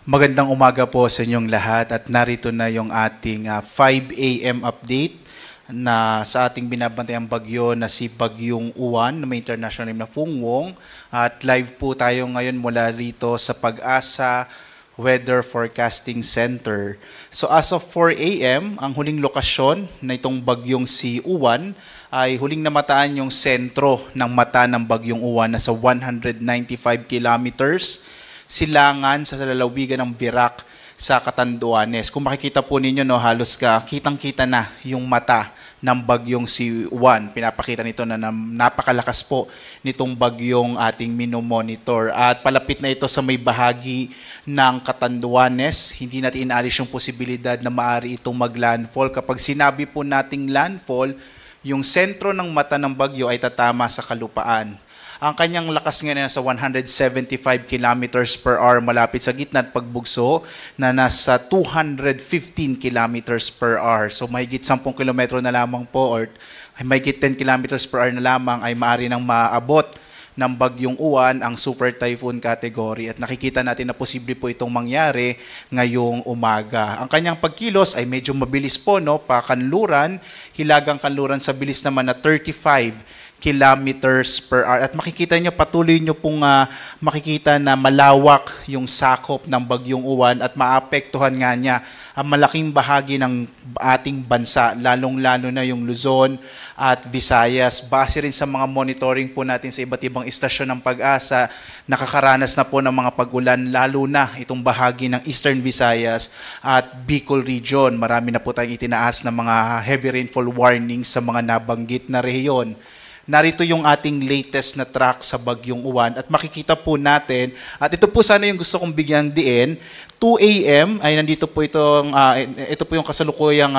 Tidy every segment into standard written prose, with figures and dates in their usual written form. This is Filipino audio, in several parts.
Magandang umaga po sa inyong lahat at narito na yung ating 5 a.m. update na sa ating binabantayang bagyo na si Bagyong Uwan na may international name na Fung Wong. At live po tayo ngayon mula rito sa Pag-asa Weather Forecasting Center. So as of 4 a.m., ang huling lokasyon na itong bagyong si Uwan ay huling namataan yung sentro ng mata ng Bagyong Uwan na sa 195 kilometers silangan sa lalawigan ng Virac sa Catanduanes. Kung makikita po ninyo, no, halos kitang-kita na yung mata ng bagyong si Uwan. Pinapakita nito na napakalakas po nitong bagyong ating minomonitor. At palapit na ito sa may bahagi ng Catanduanes. Hindi natin inaalis yung posibilidad na maaari itong mag-landfall. Kapag sinabi po nating landfall, yung sentro ng mata ng bagyo ay tatama sa kalupaan. Ang kanyang lakas ngayon ay nasa 175 kilometers per hour malapit sa gitna at pagbugso na nasa 215 kilometers per hour. So mahigit 10 kilometro na lamang po or mahigit 10 kilometers per hour na lamang ay maaari nang maabot ng Bagyong Uwan ang super typhoon category at nakikita natin na posible po itong mangyari ngayong umaga. Ang kanyang pagkilos ay medyo mabilis po, no? Pakanluran, hilagang kanluran sa bilis naman na 35 kilometers per hour. At makikita nyo, patuloy nyo pong makikita na malawak yung sakop ng Bagyong Uwan at maapektuhan nga niya ang malaking bahagi ng ating bansa, lalong-lalo na yung Luzon at Visayas. Base rin sa mga monitoring po natin sa iba't ibang istasyon ng Pag-asa, nakakaranas na po ng mga pag-ulan, lalo na itong bahagi ng Eastern Visayas at Bicol Region. Marami na po tayong itinaas na mga heavy rainfall warnings sa mga nabanggit na rehiyon. Narito yung ating latest na track sa Bagyong Uwan at makikita po natin, at ito po sana yung gusto kong bigyang diin, 2 a.m. ay nandito po ito po yung kasalukuyang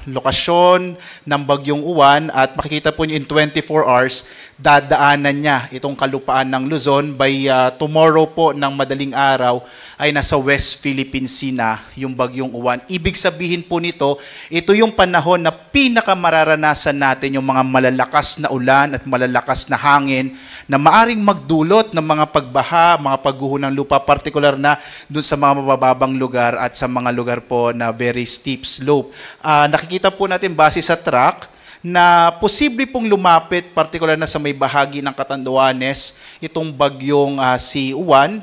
lokasyon ng Bagyong Uwan at makikita po nyo in 24 hours, dadaanan niya itong kalupaan ng Luzon. By tomorrow po ng madaling araw ay nasa West Philippine Sea na yung Bagyong Uwan. Ibig sabihin po nito, ito yung panahon na pinakamararanasan natin yung mga malalakas na ulan at malalakas na hangin na maaring magdulot ng mga pagbaha, mga pagguho ng lupa, partikular na dun sa mga mabababang lugar at sa mga lugar po na very steep slope. Nakikita po natin base sa track na posible pong lumapit, partikular na sa may bahagi ng Catanduanes, itong bagyong si Uwan.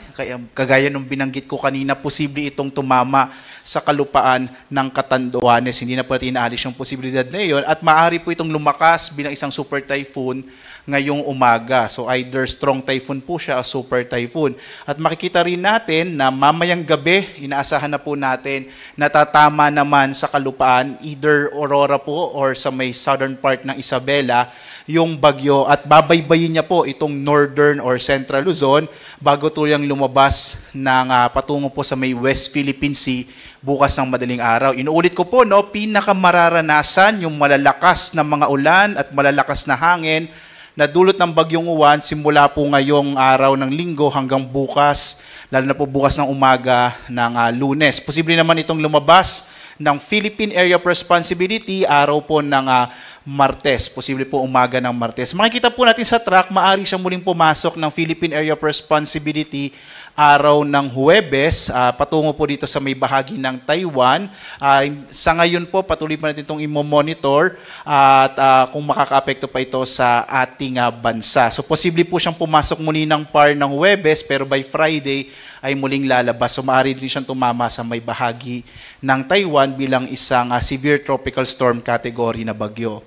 Kagaya nung binanggit ko kanina, posible itong tumama sa kalupaan ng Catanduanes. Hindi na po natin inaalis yung posibilidad na yun. At maaari po itong lumakas bilang isang super typhoon ngayong umaga. So either strong typhoon po siya o super typhoon. At makikita rin natin na mamayang gabi, inaasahan na po natin, natatama naman sa kalupaan, either Aurora po or sa may southern part ng Isabela, yung bagyo at babaybayin niya po itong northern or central Luzon bago tuluyang lumabas ng patungo po sa may West Philippine Sea bukas ng madaling araw. Inuulit ko po, no, pinakamararanasan yung malalakas na mga ulan at malalakas na hangin na dulot ng Bagyong Uwan simula po ngayong araw ng Linggo hanggang bukas, lalo na po bukas ng umaga ng Lunes. Posible naman itong lumabas ng Philippine Area of Responsibility araw po ng Martes. Posible po umaga ng Martes. Makikita po natin sa track, maaari siyang muling pumasok ng Philippine Area of Responsibility araw ng Huwebes, patungo po dito sa may bahagi ng Taiwan. Sa ngayon po, patuloy pa natin itong i-monitor at kung makaka-apekto pa ito sa ating bansa. So, posible po siyang pumasok muli ng PAR ng Huwebes, pero by Friday ay muling lalabas. So, maaari din siyang tumama sa may bahagi ng Taiwan bilang isang severe tropical storm category na bagyo.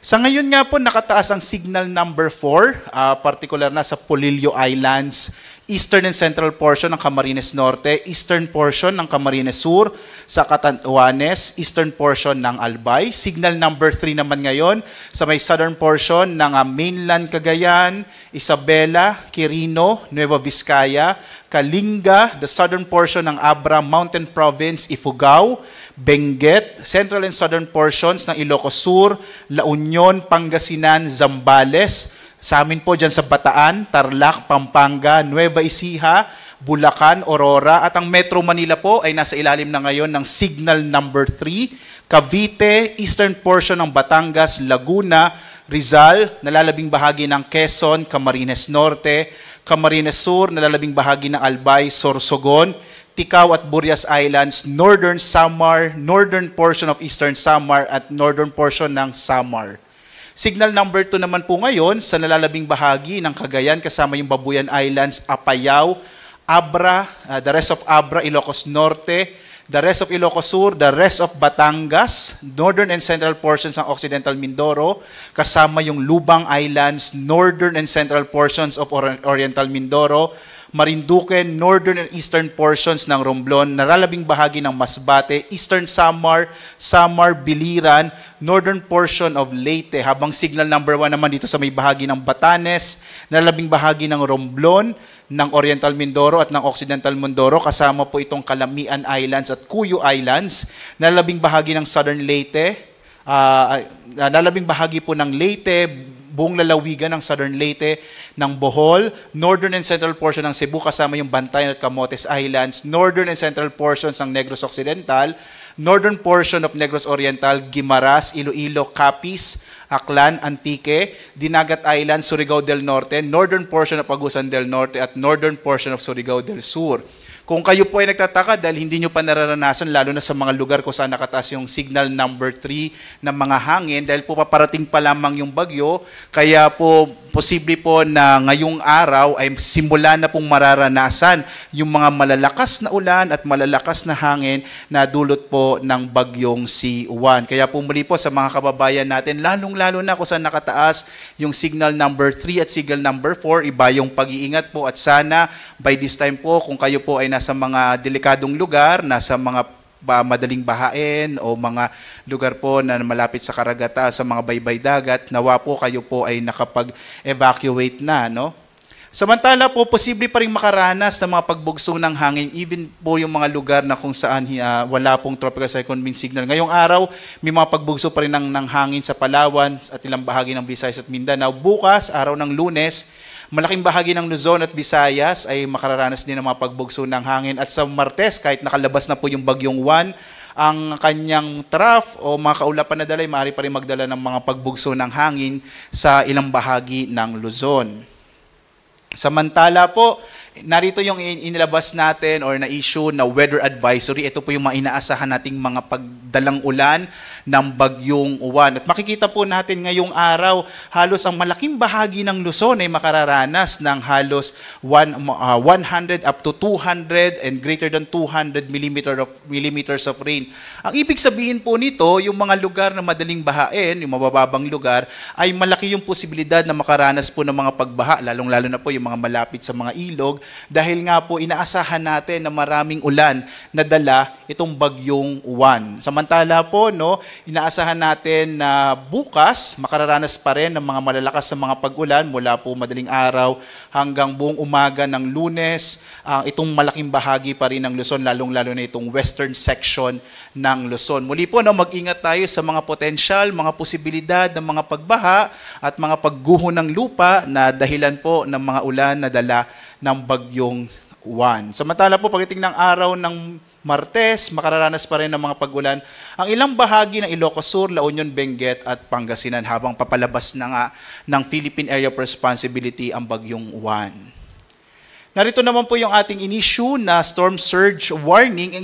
Sa ngayon nga po, nakataas ang signal number 4, particular na sa Polillo Islands, eastern and central portion ng Camarines Norte, eastern portion ng Camarines Sur, sa Catanduanes, eastern portion ng Albay. Signal number 3 naman ngayon sa may southern portion ng mainland Cagayan, Isabela, Quirino, Nueva Vizcaya, Kalinga, the southern portion ng Abra Mountain Province, Ifugao, Benguet, central and southern portions ng Ilocos Sur, La Union, Pangasinan, Zambales. Sa amin po dyan sa Bataan, Tarlac, Pampanga, Nueva Ecija, Bulacan, Aurora. At ang Metro Manila po ay nasa ilalim na ngayon ng signal number 3. Cavite, eastern portion ng Batangas, Laguna, Rizal, nalalabing bahagi ng Quezon, Camarines Norte, Camarines Sur, nalalabing bahagi ng Albay, Sorsogon, Ticao at Burias Islands, Northern Samar, northern portion of Eastern Samar at northern portion ng Samar. Signal number 2 naman po ngayon sa nalalabing bahagi ng Cagayan kasama yung Babuyan Islands, Apayao, Abra, the rest of Abra, Ilocos Norte, the rest of Ilocos Sur, the rest of Batangas, northern and central portions ng Occidental Mindoro, kasama yung Lubang Islands, northern and central portions of Oriental Mindoro, Marinduque, northern and eastern portions ng Romblon, nalalabing bahagi ng Masbate, Eastern Samar, Samar, Biliran, northern portion of Leyte, habang signal number 1 naman dito sa may bahagi ng Batanes, nalalabing bahagi ng Romblon, ng Oriental Mindoro at ng Occidental Mindoro, kasama po itong Calamian Islands at Cuyo Islands, nalalabing bahagi ng Southern Leyte, nalalabing bahagi po ng Leyte, buong lalawigan ng Southern Leyte, ng Bohol, northern and central portion ng Cebu kasama yung Bantayan at Camotes Islands, northern and central portions ng Negros Occidental, northern portion of Negros Oriental, Guimaras, Iloilo, Capiz, Aklan, Antique, Dinagat Island, Surigao del Norte, northern portion of Agusan del Norte at northern portion of Surigao del Sur. Kung kayo po ay nagtataka dahil hindi nyo pa nararanasan, lalo na sa mga lugar kung saan nakataas yung signal number 3 ng mga hangin, dahil po paparating pa lamang yung bagyo, kaya po posible po na ngayong araw ay simula na pong mararanasan yung mga malalakas na ulan at malalakas na hangin na dulot po ng bagyong si Juan. Kaya po muli po sa mga kababayan natin, lalong-lalo na kung saan nakataas yung signal number 3 at signal number 4, iba yung pag-iingat po at sana by this time po kung kayo po ay nasa mga delikadong lugar, nasa mga madaling bahain o mga lugar po na malapit sa karagatan, sa mga baybay dagat, nawa po kayo po ay nakapag-evacuate na, no? Samantala po, posible pa rin makaranas ng mga pagbugso ng hangin, even po yung mga lugar na kung saan wala pong tropical cyclone wind signal. Ngayong araw, may mga pagbugso pa rin ng hangin sa Palawan at ilang bahagi ng Visayas at Mindanao. Bukas, araw ng Lunes, malaking bahagi ng Luzon at Visayas ay makararanas din ng mga pagbugso ng hangin. At sa Martes, kahit nakalabas na po yung bagyong Juan, ang kanyang trough o mga kaulapan na dala ay maaari pa rin magdala ng mga pagbugso ng hangin sa ilang bahagi ng Luzon. Samantala po, narito yung inilabas natin or na-issue na weather advisory. Ito po yung mga inaasahan nating mga pagdalang ulan ng bagyong Juan. At makikita po natin ngayong araw, halos ang malaking bahagi ng Luzon ay makararanas ng halos 100 up to 200 and greater than 200 millimeters of rain. Ang ibig sabihin po nito, yung mga lugar na madaling bahain, yung mabababang lugar, ay malaki yung posibilidad na makaranas po ng mga pagbaha, lalong-lalo na po yung mga malapit sa mga ilog, dahil nga po inaasahan natin na maraming ulan na dala itong bagyong Juan. Samantala po, no, inaasahan natin na bukas makararanas pa rin ng mga malalakas na mga pag-ulan mula po madaling araw hanggang buong umaga ng Lunes. Itong malaking bahagi pa rin ng Luzon, lalong-lalo na itong western section ng Luzon. Muli po, no, mag-ingat tayo sa mga potensyal, mga posibilidad ng mga pagbaha at mga pagguho ng lupa na dahilan po ng mga ulan na dala ng bagyong Juan. Samantala po, pagdating ng araw ng Martes, makararanas pa rin ng mga pag-ulan ang ilang bahagi ng Ilocos Sur, La Union, Benguet at Pangasinan habang papalabas na nga ng Philippine Area of Responsibility ang bagyong Juan. Narito naman po yung ating in-issue na storm surge warning. Ang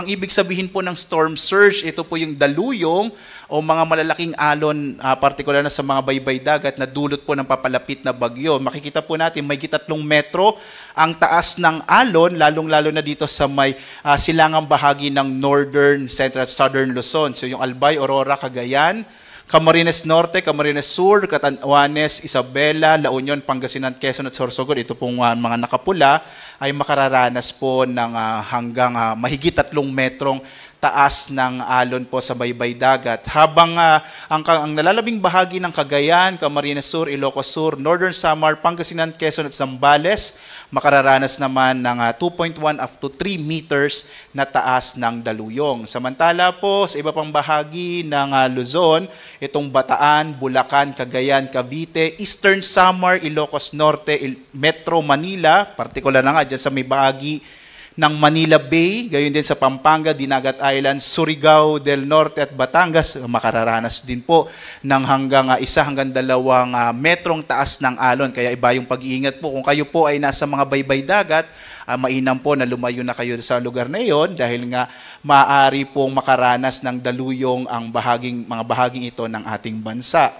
ibig sabihin po ng storm surge, ito po yung daluyong o mga malalaking alon, partikular na sa mga baybay dagat na dulot po ng papalapit na bagyo. Makikita po natin may 3 metro ang taas ng alon, lalong-lalo na dito sa may silangang bahagi ng northern, central at southern Luzon. So yung Albay, Aurora, Cagayan, Camarines Norte, Camarines Sur, Catanduanes, Isabela, La Union, Pangasinan, Quezon at Sorsogon, ito pong mga nakapula ay makararanas po ng hanggang mahigit 3 metrong taas ng alon po sa baybay dagat. Habang ang nalalabing bahagi ng Cagayan, Camarines Sur, Ilocos Sur, Northern Samar, Pangasinan, Quezon at Zambales, makararanas naman ng 2.1 up to 3 meters na taas ng daluyong. Samantala po, sa iba pang bahagi ng Luzon, itong Bataan, Bulacan, Cagayan, Cavite, Eastern Samar, Ilocos Norte, Metro Manila, partikular na nga dyan sa may bahagi ng Manila Bay, gayon din sa Pampanga, Dinagat Island, Surigao del Norte at Batangas, makararanas din po ng hanggang 1 hanggang 2 metrong taas ng alon. Kaya iba yung pag-iingat po. Kung kayo po ay nasa mga baybay dagat, mainam po na lumayo na kayo sa lugar na iyon dahil nga maaari pong makaranas ng daluyong ang mga bahaging ito ng ating bansa.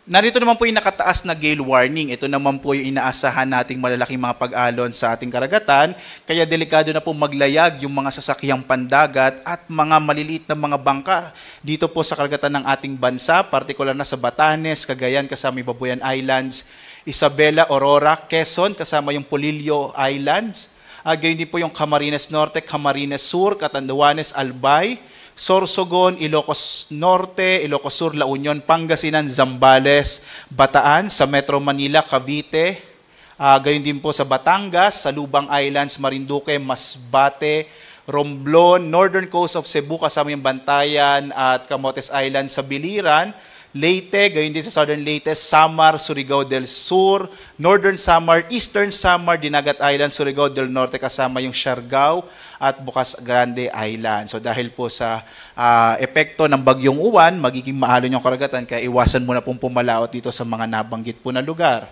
Narito naman po yung nakataas na gale warning. Ito naman po yung inaasahan nating malalaking mga pag-alon sa ating karagatan. Kaya delikado na po maglayag yung mga sasakyang pandagat at mga maliliit na mga bangka dito po sa karagatan ng ating bansa, partikular na sa Batanes, Cagayan kasama yung Babuyan Islands, Isabela, Aurora, Quezon kasama yung Polillo Islands. Gayon din po yung Camarines Norte, Camarines Sur, Catanduanes, Albay, Sorsogon, Ilocos Norte, Ilocos Sur, La Union, Pangasinan, Zambales, Bataan, sa Metro Manila, Cavite, gayon din po sa Batangas, sa Lubang Islands, Marinduque, Masbate, Romblon, Northern Coast of Cebu, kasama yung Bantayan at Camotes Island sa Biliran, Leyte, gayon din sa Southern Leyte, Samar, Surigao del Sur, Northern Samar, Eastern Samar, Dinagat Island, Surigao del Norte, kasama yung Siargao at Bocas Grande Island. So dahil po sa epekto ng bagyong uwan, magiging maalon yung karagatan, kaya iwasan mo na pong pumalaot dito sa mga nabanggit po na lugar.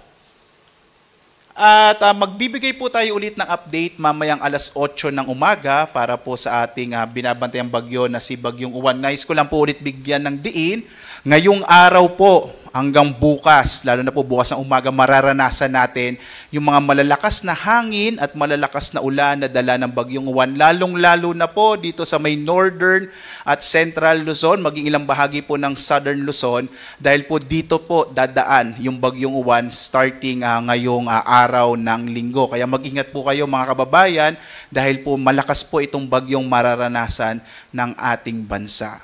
At magbibigay po tayo ulit ng update mamayang 8:00 ng umaga para po sa ating binabantayang bagyo na si Bagyong Uwan. Nais ko lang po ulit bigyan ng diin. Ngayong araw po hanggang bukas, lalo na po bukas ng umaga, mararanasan natin yung mga malalakas na hangin at malalakas na ulan na dala ng Bagyong Uwan. Lalong-lalo na po dito sa may northern at central Luzon, maging ilang bahagi po ng southern Luzon, dahil po dito po dadaan yung Bagyong Uwan starting ngayong araw ng linggo. Kaya mag-ingat po kayo mga kababayan dahil po malakas po itong bagyong mararanasan ng ating bansa.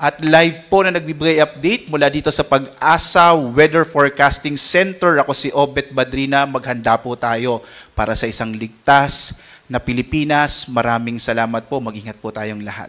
At live po na nagbibigay update mula dito sa Pag-asa Weather Forecasting Center. Ako si Obet Badrina. Maghanda po tayo para sa isang ligtas na Pilipinas. Maraming salamat po. Mag-ingat po tayong lahat.